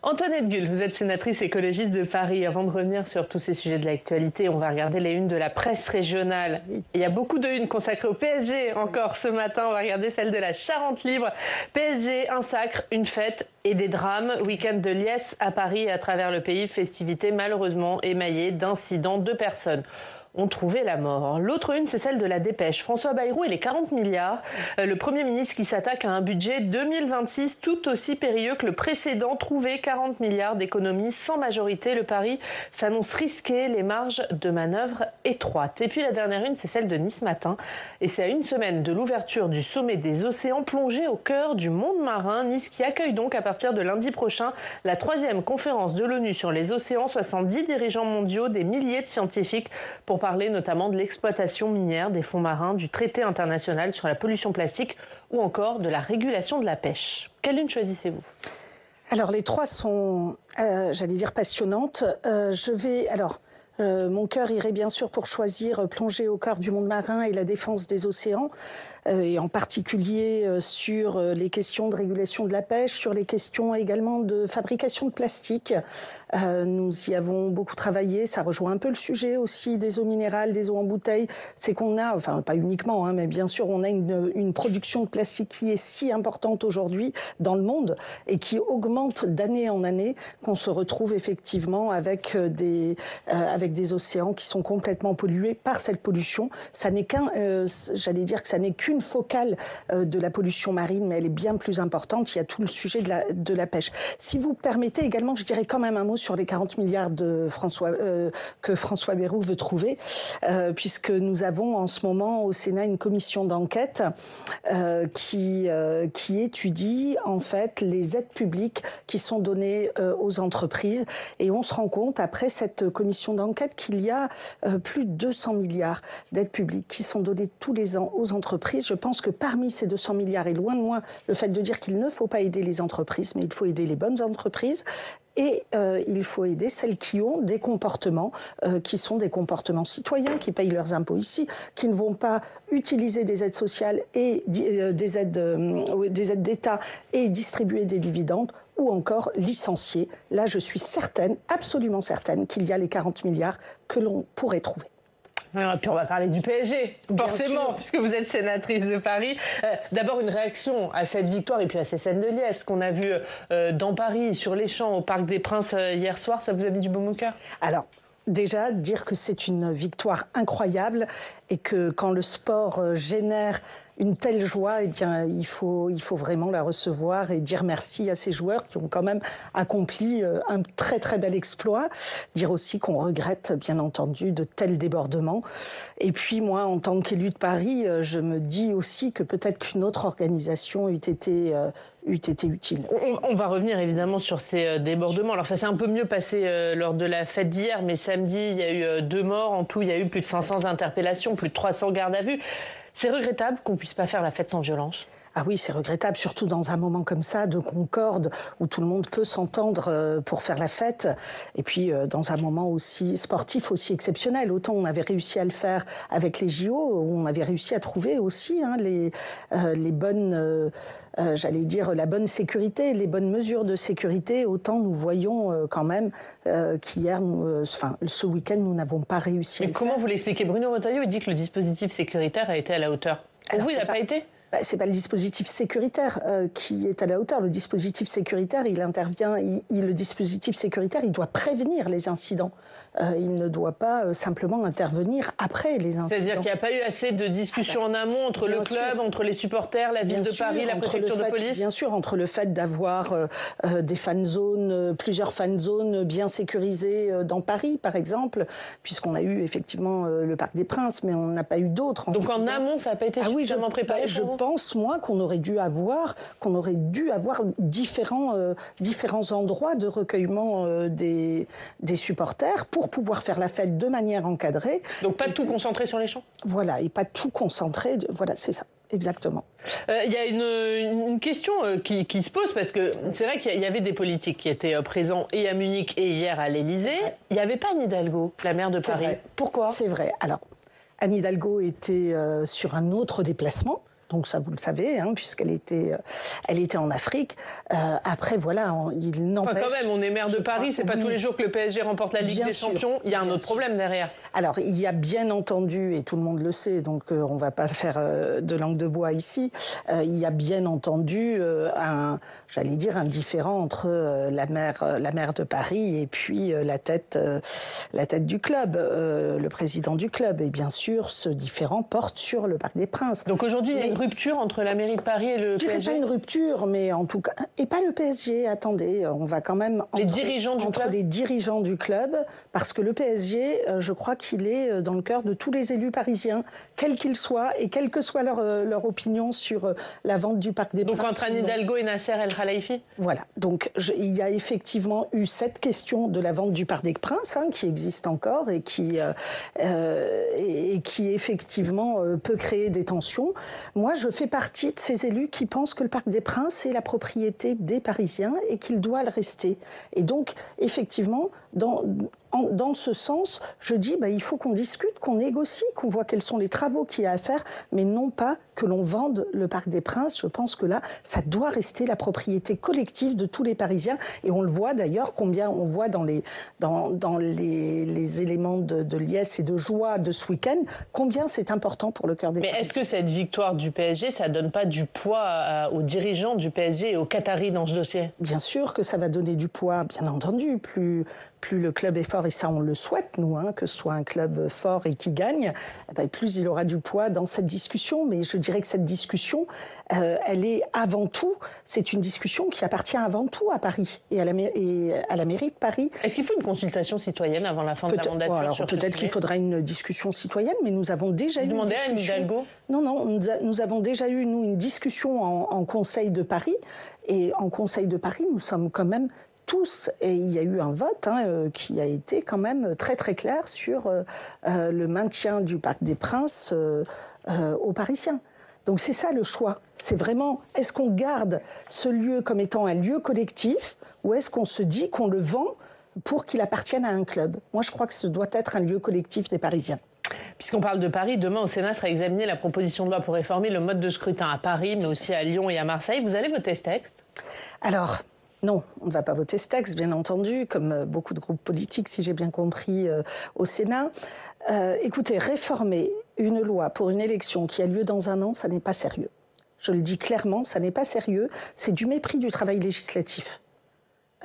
Antoinette Gull, vous êtes sénatrice écologiste de Paris. Avant de revenir sur tous ces sujets de l'actualité, on va regarder les unes de la presse régionale. Il y a beaucoup de unes consacrées au PSG encore ce matin. On va regarder celle de la Charente Libre. PSG, un sacre, une fête et des drames. Week-end de liesse à Paris et à travers le pays. Festivités malheureusement émaillées d'incidents. 2 personnes ont trouvé la mort. L'autre une, c'est celle de la Dépêche. François Bayrou et les 40 milliards. Le Premier ministre qui s'attaque à un budget 2026 tout aussi périlleux que le précédent. Trouver 40 milliards d'économies sans majorité. Le pari s'annonce risqué, les marges de manœuvre étroites. Et puis la dernière une, c'est celle de Nice Matin. Et c'est à une semaine de l'ouverture du sommet des océans plongé au cœur du monde marin. Nice qui accueille donc à partir de lundi prochain la 3e conférence de l'ONU sur les océans. 70 dirigeants mondiaux, des milliers de scientifiques pour parler notamment de l'exploitation minière des fonds marins, du traité international sur la pollution plastique ou encore de la régulation de la pêche. Quelle une choisissez-vous ? Alors les 3 sont, j'allais dire, passionnantes. Mon cœur irait bien sûr pour choisir plonger au cœur du monde marin et la défense des océans, et en particulier sur les questions de régulation de la pêche, sur les questions également de fabrication de plastique. Nous y avons beaucoup travaillé, ça rejoint un peu le sujet aussi des eaux minérales, des eaux en bouteille. C'est qu'on a, enfin pas uniquement, mais bien sûr on a une production de plastique qui est si importante aujourd'hui dans le monde et qui augmente d'année en année, qu'on se retrouve effectivement avec des océans qui sont complètement pollués par cette pollution. Ça n'est j'allais dire que ça n'est qu'une focale de la pollution marine, mais elle est bien plus importante. Il y a tout le sujet de la pêche. Si vous permettez également, je dirais quand même un mot sur les 40 milliards que François Bayrou veut trouver, puisque nous avons en ce moment au Sénat une commission d'enquête qui étudie en fait les aides publiques qui sont données aux entreprises. Et on se rend compte, après cette commission d'enquête, qu'il y a plus de 200 milliards d'aides publiques qui sont données tous les ans aux entreprises. Je pense que parmi ces 200 milliards, et loin de moi le fait de dire qu'il ne faut pas aider les entreprises, mais il faut aider les bonnes entreprises. Et il faut aider celles qui ont des comportements qui sont des comportements citoyens, qui payent leurs impôts ici, qui ne vont pas utiliser des aides sociales et des aides d'État et distribuer des dividendes, ou encore licencier. Là, je suis certaine, absolument certaine, qu'il y a les 40 milliards que l'on pourrait trouver. Et puis on va parler du PSG, forcément, puisque vous êtes sénatrice de Paris. D'abord, une réaction à cette victoire et puis à ces scènes de liesse qu'on a vues dans Paris, sur les champs, au Parc des Princes hier soir. Ça vous a mis du baume au cœur ? Alors, déjà, dire que c'est une victoire incroyable et que quand le sport génère une telle joie, eh bien, il faut vraiment la recevoir et dire merci à ces joueurs qui ont quand même accompli un très très bel exploit. Dire aussi qu'on regrette, bien entendu, de tels débordements. Et puis moi, en tant qu'élue de Paris, je me dis aussi que peut-être qu'une autre organisation eût été utile. On va revenir évidemment sur ces débordements. Alors ça s'est un peu mieux passé lors de la fête d'hier, mais samedi, il y a eu 2 morts. En tout, il y a eu plus de 500 interpellations, plus de 300 gardes à vue. C'est regrettable qu'on ne puisse pas faire la fête sans violence. Ah oui, c'est regrettable, surtout dans un moment comme ça, de concorde, où tout le monde peut s'entendre pour faire la fête. Et puis, dans un moment aussi sportif, aussi exceptionnel. Autant on avait réussi à le faire avec les JO, où on avait réussi à trouver aussi les bonnes... j'allais dire la bonne sécurité, les bonnes mesures de sécurité, autant nous voyons quand même qu'hier, ce week-end, nous n'avons pas réussi. Mais comment vous l'expliquez ? Bruno Retailleau, il dit que le dispositif sécuritaire a été à la hauteur. Pour vous, il n'a pas été ? C'est pas le dispositif sécuritaire qui est à la hauteur. Le dispositif sécuritaire, il intervient. Le dispositif sécuritaire, il doit prévenir les incidents. Il ne doit pas simplement intervenir après les incidents. C'est-à-dire qu'il n'y a pas eu assez de discussions en amont entre le club, entre les supporters, la ville de Paris, la préfecture de police. Bien sûr, entre le fait d'avoir des fan zones, plusieurs fan zones bien sécurisées dans Paris, par exemple, puisqu'on a eu effectivement le Parc des Princes, mais on n'a pas eu d'autres. Donc en amont, ça n'a pas été suffisamment préparé pour vous ? Je pense, moi, qu'on aurait dû avoir différents endroits de recueillement des supporters pour pouvoir faire la fête de manière encadrée. Donc pas tout concentré sur les champs ? Voilà, et pas tout concentré. Voilà, c'est ça. Exactement. Il y a une question qui se pose, parce que c'est vrai qu'il y avait des politiques qui étaient présents et à Munich et hier à l'Élysée. Il n'y avait pas Anne Hidalgo, la maire de Paris. Vrai. Pourquoi ? C'est vrai. Alors, Anne Hidalgo était sur un autre déplacement. Donc ça, vous le savez, hein, puisqu'elle était en Afrique. Après, voilà, il n'empêche... Enfin, quand même, on est maire de Paris, c'est pas tous les jours que le PSG remporte la Ligue des Champions. Il y a un autre problème derrière. Alors, il y a bien entendu, et tout le monde le sait, donc on va pas faire de langue de bois ici, il y a bien entendu un différend entre la maire de Paris et puis la tête du club, le président du club. Et bien sûr, ce différend porte sur le Parc des Princes. Donc aujourd'hui, il y a une rupture entre la mairie de Paris et le PSG. Je dirais pas une rupture, mais en tout cas, et pas le PSG. Attendez, on va quand même les dirigeants du club, parce que le PSG, je crois qu'il est dans le cœur de tous les élus parisiens, quels qu'ils soient et quelle que soit leur opinion sur la vente du Parc des Princes. Donc entre Anne Hidalgo et Nasser El Khelaifi. Voilà. Donc il y a effectivement eu cette question de la vente du Parc des Princes, hein, qui existe encore et qui effectivement peut créer des tensions. Moi, je fais partie de ces élus qui pensent que le Parc des Princes est la propriété des Parisiens et qu'il doit le rester. Et donc, effectivement, dans ce sens, je dis, il faut qu'on discute, qu'on négocie, qu'on voit quels sont les travaux qu'il y a à faire, mais non pas que l'on vende le Parc des Princes. Je pense que là, ça doit rester la propriété collective de tous les Parisiens. Et on le voit d'ailleurs, combien on voit dans les éléments de liesse et de joie de ce week-end, combien c'est important pour le cœur des Parisiens. Mais est-ce que cette victoire du PSG, ça donne pas du poids aux dirigeants du PSG et aux Qataris dans ce dossier? Bien sûr que ça va donner du poids, bien entendu. Plus le club est fort, et ça on le souhaite, nous, hein, que ce soit un club fort et qui gagne, plus il aura du poids dans cette discussion. Mais je dirais que cette discussion, elle est avant tout, c'est une discussion qui appartient avant tout à Paris et à la mairie de Paris. Est-ce qu'il faut une consultation citoyenne avant la fin de la mandature? Alors peut-être qu'il faudra une discussion citoyenne, mais nous avons déjà eu une discussion. À Anne Hidalgo? Non, nous avons déjà eu, nous, une discussion en Conseil de Paris. Et en Conseil de Paris, nous sommes quand même tous, et il y a eu un vote qui a été quand même très très clair sur le maintien du Parc des Princes aux Parisiens. Donc c'est ça le choix. C'est vraiment, est-ce qu'on garde ce lieu comme étant un lieu collectif, ou est-ce qu'on se dit qu'on le vend pour qu'il appartienne à un club? Moi, je crois que ce doit être un lieu collectif des Parisiens. Puisqu'on parle de Paris, demain au Sénat sera examinée la proposition de loi pour réformer le mode de scrutin à Paris, mais aussi à Lyon et à Marseille. Vous allez voter ce texte? Alors, non, on ne va pas voter ce texte, bien entendu, comme beaucoup de groupes politiques, si j'ai bien compris, au Sénat. Écoutez, réformer une loi pour une élection qui a lieu dans un an, ça n'est pas sérieux. Je le dis clairement, ça n'est pas sérieux. C'est du mépris du travail législatif.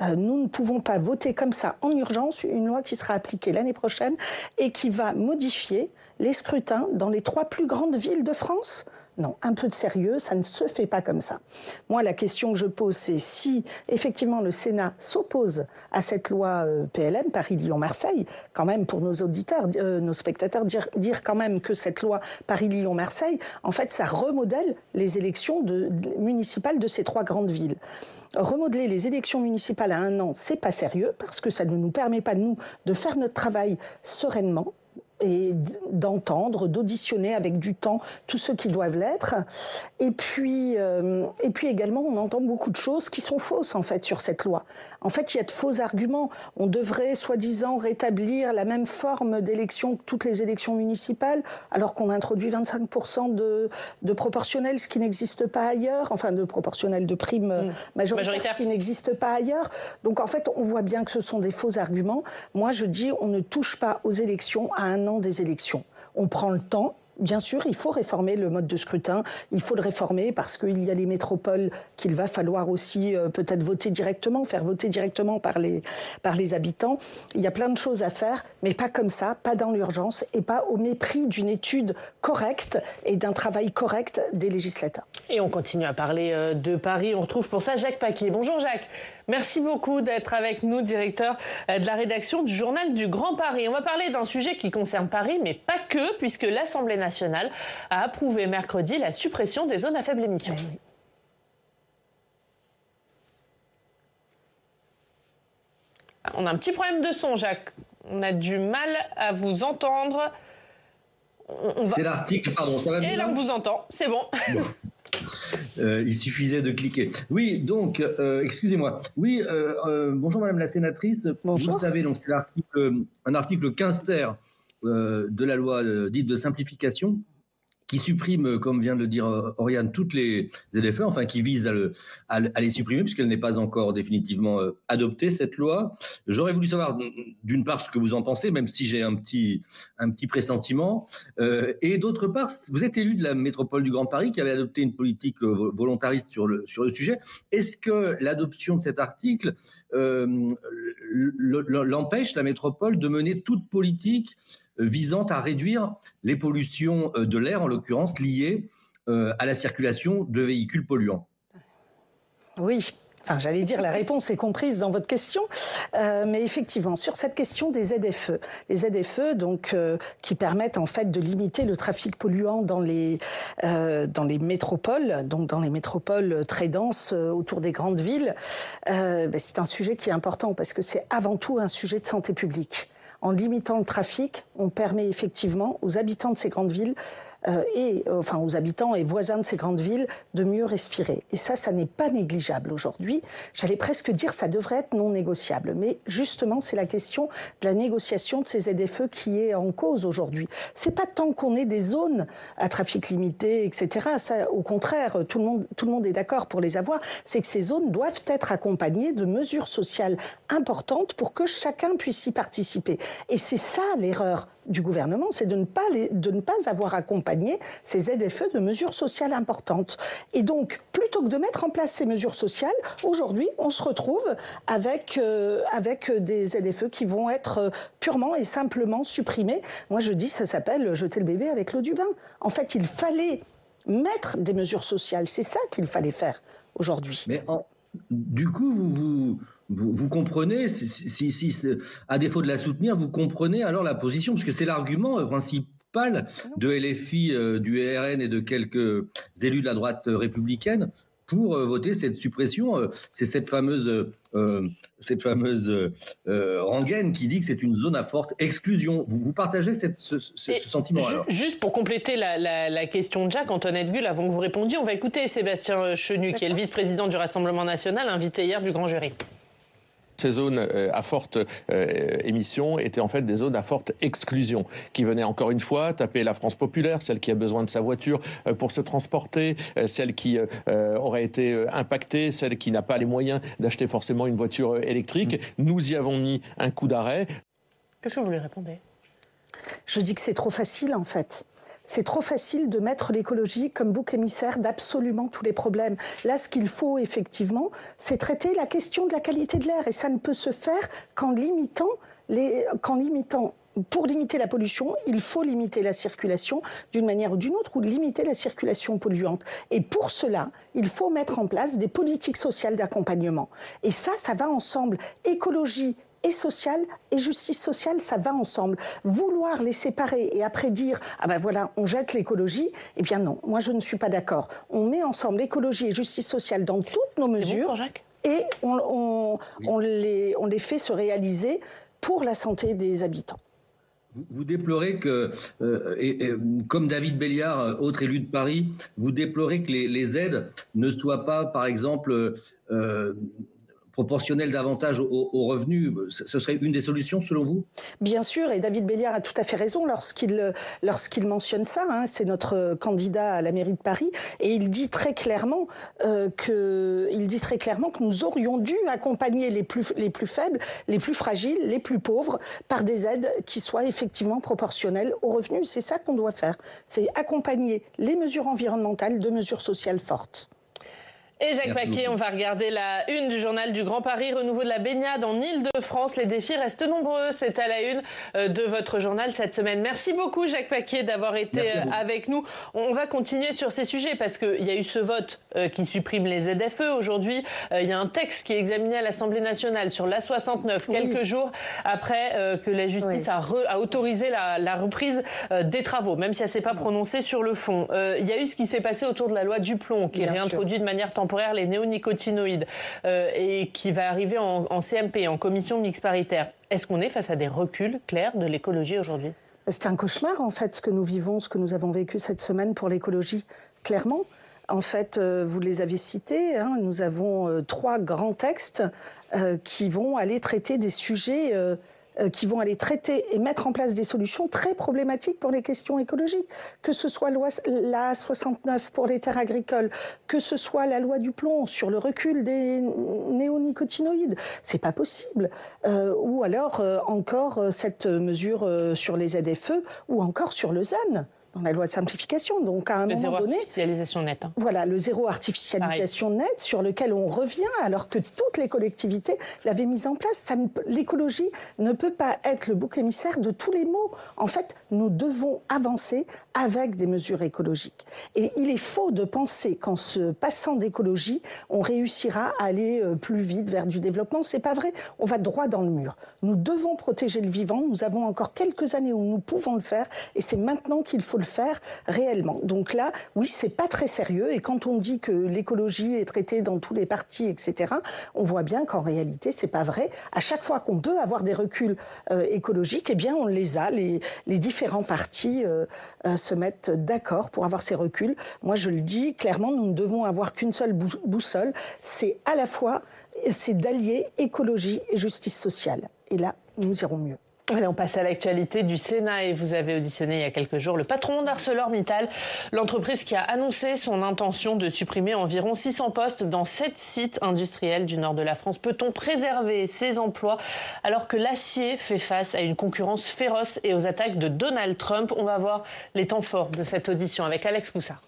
Nous ne pouvons pas voter comme ça, en urgence, une loi qui sera appliquée l'année prochaine et qui va modifier les scrutins dans les 3 plus grandes villes de France. Non, un peu de sérieux, ça ne se fait pas comme ça. Moi, la question que je pose, c'est si, effectivement, le Sénat s'oppose à cette loi PLM, Paris-Lyon-Marseille, quand même, pour nos auditeurs, nos spectateurs, dire quand même que cette loi Paris-Lyon-Marseille, en fait, ça remodèle les élections municipales de ces 3 grandes villes. Remodeler les élections municipales à un an, c'est pas sérieux, parce que ça ne nous permet pas, nous, de faire notre travail sereinement, et d'entendre, d'auditionner avec du temps tous ceux qui doivent l'être. Et puis également, on entend beaucoup de choses qui sont fausses, en fait, sur cette loi. En fait, il y a de faux arguments. On devrait, soi-disant, rétablir la même forme d'élection que toutes les élections municipales, alors qu'on introduit 25% de proportionnel, ce qui n'existe pas ailleurs, enfin de proportionnel de prime majoritaire, ce qui n'existe pas ailleurs. Donc, en fait, on voit bien que ce sont des faux arguments. Moi, je dis, on ne touche pas aux élections à un an des élections. On prend le temps. Bien sûr, il faut réformer le mode de scrutin. Il faut le réformer parce qu'il y a les métropoles qu'il va falloir aussi peut-être voter directement, faire voter directement par les habitants. Il y a plein de choses à faire, mais pas comme ça, pas dans l'urgence et pas au mépris d'une étude correcte et d'un travail correct des législateurs. Et on continue à parler de Paris. On retrouve pour ça Jacques Paquier. Bonjour Jacques. Merci beaucoup d'être avec nous, directeur de la rédaction du Journal du Grand Paris. On va parler d'un sujet qui concerne Paris, mais pas que, puisque l'Assemblée nationale a approuvé mercredi la suppression des zones à faible émission. Oui. On a un petit problème de son, Jacques. On a du mal à vous entendre. C'est l'article, pardon, ça va bien ? Et là, on vous entend, c'est bon. Il suffisait de cliquer. Oui, donc, excusez-moi. Oui, bonjour Madame la sénatrice. Bonjour. Vous savez, donc c'est un article 15 ter de la loi dite de simplification qui supprime, comme vient de le dire Oriane, toutes les ZFE, enfin qui vise à les supprimer, puisqu'elle n'est pas encore définitivement adoptée, cette loi. J'aurais voulu savoir, d'une part, ce que vous en pensez, même si j'ai un petit pressentiment, et d'autre part, vous êtes élu de la métropole du Grand Paris, qui avait adopté une politique volontariste sur le sujet. Est-ce que l'adoption de cet article l'empêche, la métropole, de mener toute politique visant à réduire les pollutions de l'air, en l'occurrence liées à la circulation de véhicules polluants? Oui. Enfin, j'allais dire, la réponse est comprise dans votre question, mais effectivement, sur cette question des ZFE, les ZFE, donc, qui permettent en fait de limiter le trafic polluant dans les métropoles, donc dans les métropoles très denses autour des grandes villes, c'est un sujet qui est important parce que c'est avant tout un sujet de santé publique. En limitant le trafic, on permet effectivement aux habitants de ces grandes villes aux habitants et voisins de ces grandes villes de mieux respirer. Et ça n'est pas négligeable aujourd'hui. J'allais presque dire ça devrait être non négociable. Mais justement, c'est la question de la négociation de ces ZFE qui est en cause aujourd'hui. C'est pas tant qu'on ait des zones à trafic limité, etc. Ça, au contraire, tout le monde est d'accord pour les avoir. C'est que ces zones doivent être accompagnées de mesures sociales importantes pour que chacun puisse y participer. Et c'est ça l'erreur du gouvernement, c'est de ne pas avoir accompagné ces ZFE de mesures sociales importantes. Et donc, plutôt que de mettre en place ces mesures sociales, aujourd'hui, on se retrouve avec des ZFE qui vont être purement et simplement supprimés. Moi, je dis, ça s'appelle jeter le bébé avec l'eau du bain. En fait, il fallait mettre des mesures sociales. C'est ça qu'il fallait faire aujourd'hui. Mais du coup, vous comprenez, à défaut de la soutenir, vous comprenez alors la position, parce que c'est l'argument principal de LFI, du RN et de quelques élus de la droite républicaine pour voter cette suppression. C'est cette fameuse rengaine qui dit que c'est une zone à forte exclusion. Vous partagez ce sentiment alors? Juste pour compléter la question de Jacques, Antoinette Bull, avant que vous répondiez, on va écouter Sébastien Chenu, qui est le vice-président du Rassemblement national, invité hier du grand jury. Ces zones à forte émission étaient en fait des zones à forte exclusion, qui venaient encore une fois taper la France populaire, celle qui a besoin de sa voiture pour se transporter, celle qui aurait été impactée, celle qui n'a pas les moyens d'acheter forcément une voiture électrique. Nous y avons mis un coup d'arrêt. Qu'est-ce que vous lui répondez? Je dis que c'est trop facile en fait. C'est trop facile de mettre l'écologie comme bouc émissaire d'absolument tous les problèmes. Là, ce qu'il faut effectivement, c'est traiter la question de la qualité de l'air. Et ça ne peut se faire qu'en limitant pour limiter la pollution, il faut limiter la circulation d'une manière ou d'une autre, ou limiter la circulation polluante. Et pour cela, il faut mettre en place des politiques sociales d'accompagnement. Et ça va ensemble. Écologie et sociale et justice sociale, ça va ensemble. Vouloir les séparer et après dire « Ah ben voilà, on jette l'écologie », eh bien non, moi je ne suis pas d'accord. On met ensemble écologie et justice sociale dans toutes nos mesures et on les fait se réaliser pour la santé des habitants. Vous déplorez que, comme David Béliard, autre élu de Paris, vous déplorez que les aides ne soient pas, par exemple, proportionnel davantage aux revenus. Ce serait une des solutions selon vous? Bien sûr, et David Béliard a tout à fait raison lorsqu'il mentionne ça. Hein, c'est notre candidat à la mairie de Paris, et il dit très clairement que nous aurions dû accompagner les plus faibles, les plus fragiles, les plus pauvres par des aides qui soient effectivement proportionnelles aux revenus. C'est ça qu'on doit faire. C'est accompagner les mesures environnementales de mesures sociales fortes. Et Jacques Paquet, on va regarder la une du journal du Grand Paris, renouveau de la baignade en Île-de-France. Les défis restent nombreux, c'est à la une de votre journal cette semaine. Merci beaucoup Jacques Paquet d'avoir été avec nous. On va continuer sur ces sujets parce qu'il y a eu ce vote qui supprime les ZFE aujourd'hui. Il y a un texte qui est examiné à l'Assemblée nationale sur l'A69, quelques jours après que la justice a autorisé la reprise des travaux, même si elle ne s'est pas prononcée sur le fond. Il y a eu ce qui s'est passé autour de la loi Duplon, qui réintroduit de manière temporaire les néonicotinoïdes et qui va arriver en CMP, en commission mixte paritaire. Est-ce qu'on est face à des reculs clairs de l'écologie aujourd'hui? C'est un cauchemar, en fait, ce que nous vivons, ce que nous avons vécu cette semaine pour l'écologie, clairement. En fait, vous les avez cités, hein, nous avons 3 grands textes qui vont aller traiter des sujets qui vont aller traiter et mettre en place des solutions très problématiques pour les questions écologiques. Que ce soit la 69 pour les terres agricoles, que ce soit la loi du plomb sur le recul des néonicotinoïdes, c'est pas possible. Ou alors encore cette mesure sur les ZFE, ou encore sur le ZAN, dans la loi de simplification. Donc, à un moment donné... Le zéro artificialisation nette. Hein. Voilà, le zéro artificialisation nette, sur lequel on revient, alors que toutes les collectivités l'avaient mis en place. L'écologie ne peut pas être le bouc émissaire de tous les maux. En fait, nous devons avancer avec des mesures écologiques. Et il est faux de penser qu'en se passant d'écologie, on réussira à aller plus vite vers du développement. C'est pas vrai. On va droit dans le mur. Nous devons protéger le vivant. Nous avons encore quelques années où nous pouvons le faire. Et c'est maintenant qu'il faut le faire réellement. Donc là, oui, c'est pas très sérieux. Et quand on dit que l'écologie est traitée dans tous les partis, etc., on voit bien qu'en réalité, c'est pas vrai. À chaque fois qu'on peut avoir des reculs écologiques, eh bien, on les a. Les différents partis se mettent d'accord pour avoir ces reculs. Moi, je le dis clairement, nous ne devons avoir qu'une seule boussole. C'est à la fois, c'est d'allier écologie et justice sociale. Et là, nous irons mieux. Allez, on passe à l'actualité du Sénat et vous avez auditionné il y a quelques jours le patron d'ArcelorMittal, l'entreprise qui a annoncé son intention de supprimer environ 600 postes dans 7 sites industriels du nord de la France. Peut-on préserver ces emplois alors que l'acier fait face à une concurrence féroce et aux attaques de Donald Trump? On va voir les temps forts de cette audition avec Alex Poussard.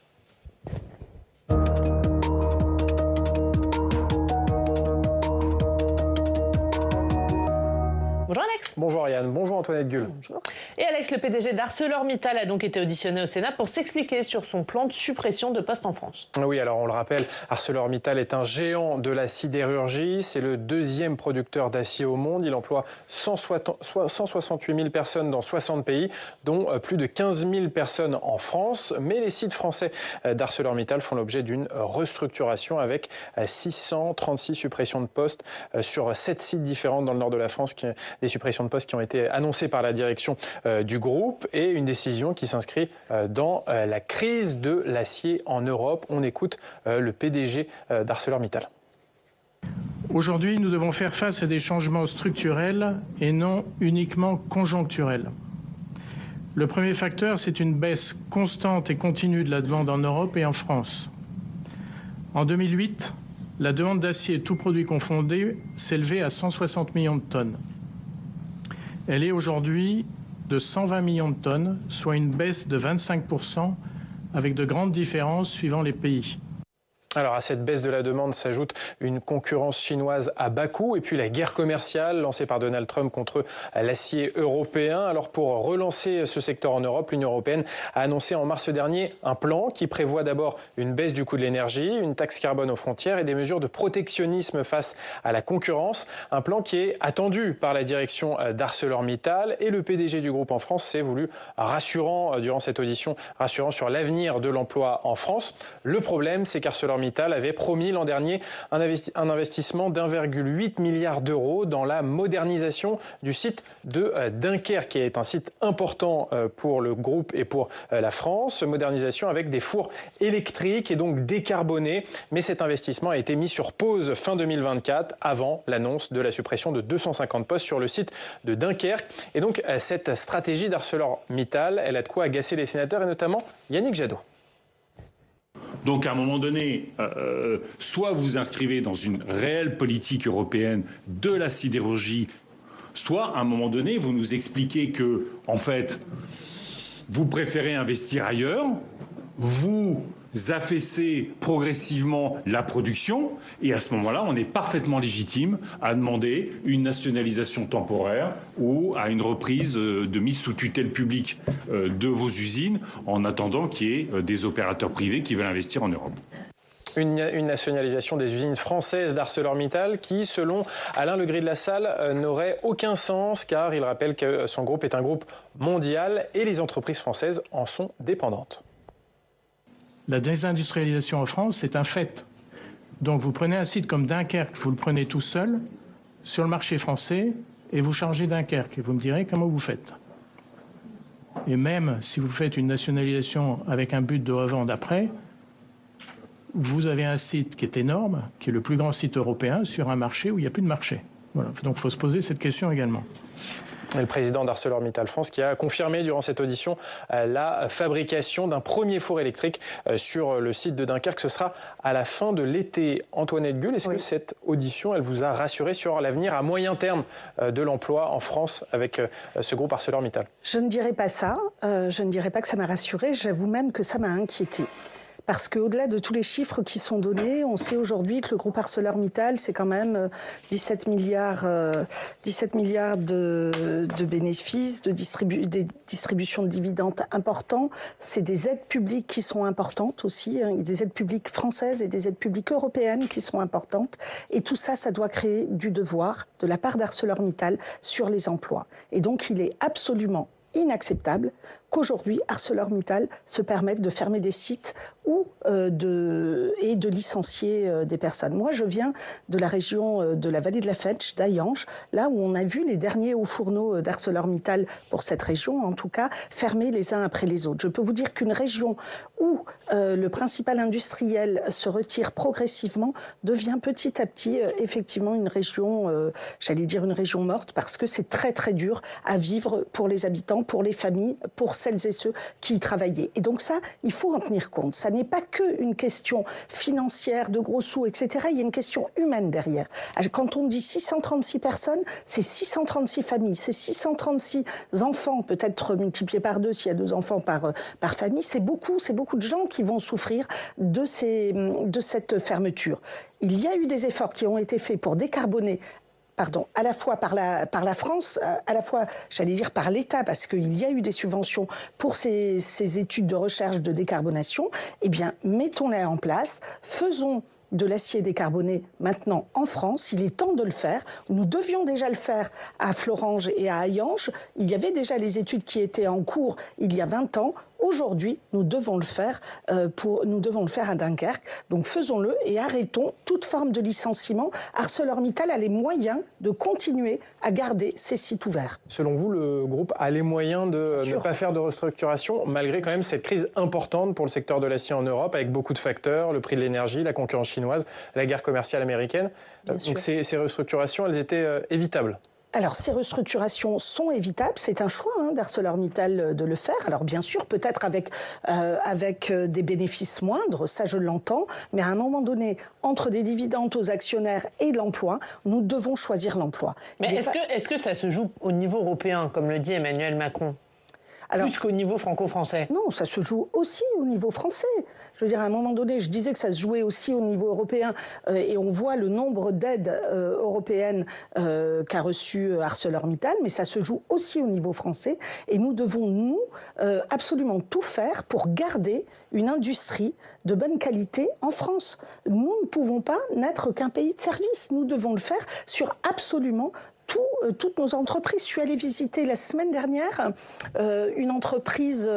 Bonjour Alex. Bonjour Ariane, bonjour Antoinette Gull. Bonjour. Et Alex, le PDG d'ArcelorMittal a donc été auditionné au Sénat pour s'expliquer sur son plan de suppression de postes en France. Oui, alors on le rappelle, ArcelorMittal est un géant de la sidérurgie. C'est le deuxième producteur d'acier au monde. Il emploie 168 000 personnes dans 60 pays, dont plus de 15 000 personnes en France. Mais les sites français d'ArcelorMittal font l'objet d'une restructuration avec 636 suppressions de postes sur 7 sites différents dans le nord de la France. Des suppressions de postes qui ont été annoncées par la direction du groupe et une décision qui s'inscrit dans la crise de l'acier en Europe. On écoute le PDG d'ArcelorMittal. Aujourd'hui, nous devons faire face à des changements structurels et non uniquement conjoncturels. Le premier facteur, c'est une baisse constante et continue de la demande en Europe et en France. En 2008, la demande d'acier, tous produits confondus, s'élevait à 160 millions de tonnes. Elle est aujourd'hui de 120 millions de tonnes, soit une baisse de 25%, avec de grandes différences suivant les pays. Alors à cette baisse de la demande s'ajoute une concurrence chinoise à bas coût et puis la guerre commerciale lancée par Donald Trump contre l'acier européen. Alors pour relancer ce secteur en Europe, l'Union européenne a annoncé en mars dernier un plan qui prévoit d'abord une baisse du coût de l'énergie, une taxe carbone aux frontières et des mesures de protectionnisme face à la concurrence. Un plan qui est attendu par la direction d'ArcelorMittal et le PDG du groupe en France s'est voulu rassurant durant cette audition, rassurant sur l'avenir de l'emploi en France. Le problème, c'est qu'ArcelorMittal avait promis l'an dernier un investissement d'1,8 milliard d'euros dans la modernisation du site de Dunkerque, qui est un site important pour le groupe et pour la France. Modernisation avec des fours électriques et donc décarbonés. Mais cet investissement a été mis sur pause fin 2024 avant l'annonce de la suppression de 250 postes sur le site de Dunkerque. Et donc cette stratégie d'ArcelorMittal, elle a de quoi agacer les sénateurs et notamment Yannick Jadot. Donc à un moment donné, soit vous inscrivez dans une réelle politique européenne de la sidérurgie, soit à un moment donné, vous nous expliquez que, en fait, vous préférez investir ailleurs, vous affaissez progressivement la production, et à ce moment-là, on est parfaitement légitime à demander une nationalisation temporaire ou à une reprise de mise sous tutelle publique de vos usines, en attendant qu'il y ait des opérateurs privés qui veulent investir en Europe. Une nationalisation des usines françaises d'ArcelorMittal qui, selon Alain Legris de la Salle, n'aurait aucun sens car il rappelle que son groupe est un groupe mondial et les entreprises françaises en sont dépendantes. La désindustrialisation en France, c'est un fait. Donc vous prenez un site comme Dunkerque, vous le prenez tout seul sur le marché français et vous changez Dunkerque. Et vous me direz comment vous faites. Et même si vous faites une nationalisation avec un but de revendre après, vous avez un site qui est énorme, qui est le plus grand site européen sur un marché où il n'y a plus de marché. Voilà. Donc il faut se poser cette question également. Et le président d'ArcelorMittal France qui a confirmé durant cette audition la fabrication d'un premier four électrique sur le site de Dunkerque. Ce sera à la fin de l'été. Antoinette Gull, est-ce que cette audition, elle vous a rassuré sur l'avenir à moyen terme de l'emploi en France avec ce groupe ArcelorMittal? Je ne dirais pas ça. Je ne dirais pas que ça m'a rassuré. J'avoue même que ça m'a inquiété. Parce qu'au-delà de tous les chiffres qui sont donnés, on sait aujourd'hui que le groupe ArcelorMittal, c'est quand même 17 milliards de bénéfices, des distributions de dividendes importants. C'est des aides publiques qui sont importantes aussi, hein, des aides publiques françaises et des aides publiques européennes qui sont importantes. Et tout ça, ça doit créer du devoir de la part d'ArcelorMittal sur les emplois. Et donc, il est absolument inacceptable qu'aujourd'hui ArcelorMittal se permette de fermer des sites et de licencier des personnes. Moi, je viens de la région de la vallée de la Fensch, d'Ayange, là où on a vu les derniers hauts fourneaux d'ArcelorMittal, pour cette région en tout cas, fermer les uns après les autres. Je peux vous dire qu'une région où le principal industriel se retire progressivement devient petit à petit effectivement une région, j'allais dire une région morte, parce que c'est très très dur à vivre pour les habitants, pour les familles, pour celles et ceux qui y travaillaient. Et donc ça, il faut en tenir compte. Ça n'est pas qu'une question financière, de gros sous, etc. Il y a une question humaine derrière. Quand on dit 636 personnes, c'est 636 familles, c'est 636 enfants, peut-être multipliés par 2 s'il y a 2 enfants par famille. C'est beaucoup de gens qui vont souffrir de cette fermeture. Il y a eu des efforts qui ont été faits pour décarboner à la fois par la France, à la fois, j'allais dire, par l'État, parce qu'il y a eu des subventions pour ces études de recherche de décarbonation. Eh bien, mettons-les en place, faisons de l'acier décarboné maintenant en France. Il est temps de le faire. Nous devions déjà le faire à Florange et à Hayange. Il y avait déjà les études qui étaient en cours il y a 20 ans. Aujourd'hui, nous devons le faire à Dunkerque. Donc faisons-le et arrêtons toute forme de licenciement. ArcelorMittal a les moyens de continuer à garder ses sites ouverts. Selon vous, le groupe a les moyens de ne pas faire de restructuration, malgré quand même cette crise importante pour le secteur de l'acier en Europe, avec beaucoup de facteurs, le prix de l'énergie, la concurrence chinoise, la guerre commerciale américaine. Donc ces restructurations, elles étaient évitables? Alors, ces restructurations sont évitables. C'est un choix d'ArcelorMittal de le faire. Alors, bien sûr, peut-être avec des bénéfices moindres, ça je l'entends, mais à un moment donné, entre des dividendes aux actionnaires et de l'emploi, nous devons choisir l'emploi. Mais est-ce que ça se joue au niveau européen, comme le dit Emmanuel Macron ? Plus qu'au niveau franco-français? Non, ça se joue aussi au niveau français. Je veux dire, à un moment donné, je disais que ça se jouait aussi au niveau européen, et on voit le nombre d'aides européennes qu'a reçu ArcelorMittal, mais ça se joue aussi au niveau français, et nous devons, nous, absolument tout faire pour garder une industrie de bonne qualité en France. Nous ne pouvons pas n'être qu'un pays de service. Nous devons le faire sur absolument toutes nos entreprises. Je suis allée visiter la semaine dernière une entreprise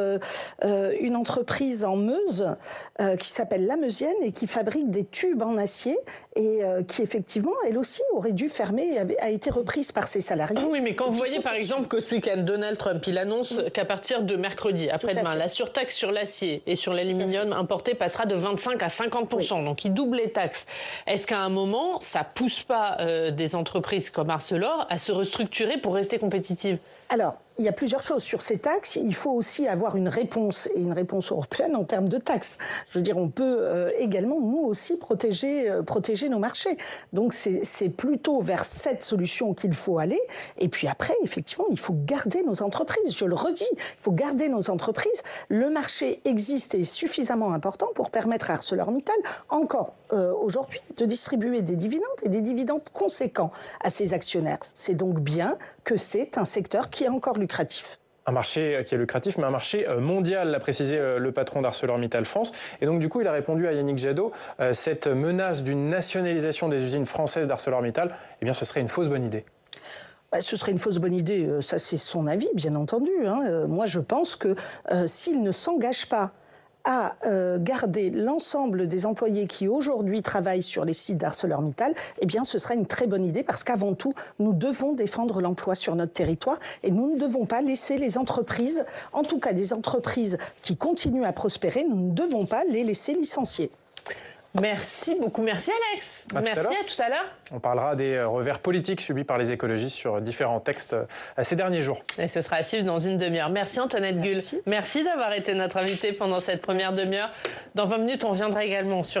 en Meuse qui s'appelle La Meusienne et qui fabrique des tubes en acier et qui effectivement, elle aussi, aurait dû fermer et a été reprise par ses salariés. Oui, mais quand vous voyez par exemple que ce week-end, Donald Trump, il annonce qu'à partir de mercredi, après-demain, la surtaxe sur l'acier et sur l'aluminium importé passera de 25 à 50%. Oui. Donc il double les taxes. Est-ce qu'à un moment, ça pousse pas des entreprises comme Arcelor à se restructurer pour rester compétitives? Alors, il y a plusieurs choses sur ces taxes. Il faut aussi avoir une réponse, et une réponse européenne en termes de taxes. Je veux dire, on peut également, nous aussi, protéger nos marchés. Donc, c'est plutôt vers cette solution qu'il faut aller. Et puis après, effectivement, il faut garder nos entreprises. Je le redis, il faut garder nos entreprises. Le marché existe et est suffisamment important pour permettre à ArcelorMittal, encore aujourd'hui, de distribuer des dividendes et des dividendes conséquents à ses actionnaires. C'est donc bien que c'est un secteur qui est encore lucratif. Un marché qui est lucratif, mais un marché mondial, l'a précisé le patron d'ArcelorMittal France. Et donc, du coup, il a répondu à Yannick Jadot, cette menace d'une nationalisation des usines françaises d'ArcelorMittal, eh bien, ce serait une fausse bonne idée. Ce serait une fausse bonne idée, ça c'est son avis, bien entendu. Moi, je pense que s'il ne s'engage pas à garder l'ensemble des employés qui aujourd'hui travaillent sur les sites d'ArcelorMittal, eh bien ce sera une très bonne idée parce qu'avant tout, nous devons défendre l'emploi sur notre territoire et nous ne devons pas laisser les entreprises, en tout cas des entreprises qui continuent à prospérer, nous ne devons pas les laisser licencier. Merci beaucoup. Merci Alex. Merci, à tout à l'heure. On parlera des revers politiques subis par les écologistes sur différents textes ces derniers jours. Et ce sera à suivre dans une demi-heure. Merci Antoinette Gull. Merci d'avoir été notre invitée pendant cette première demi-heure. Dans 20 minutes, on reviendra également sur les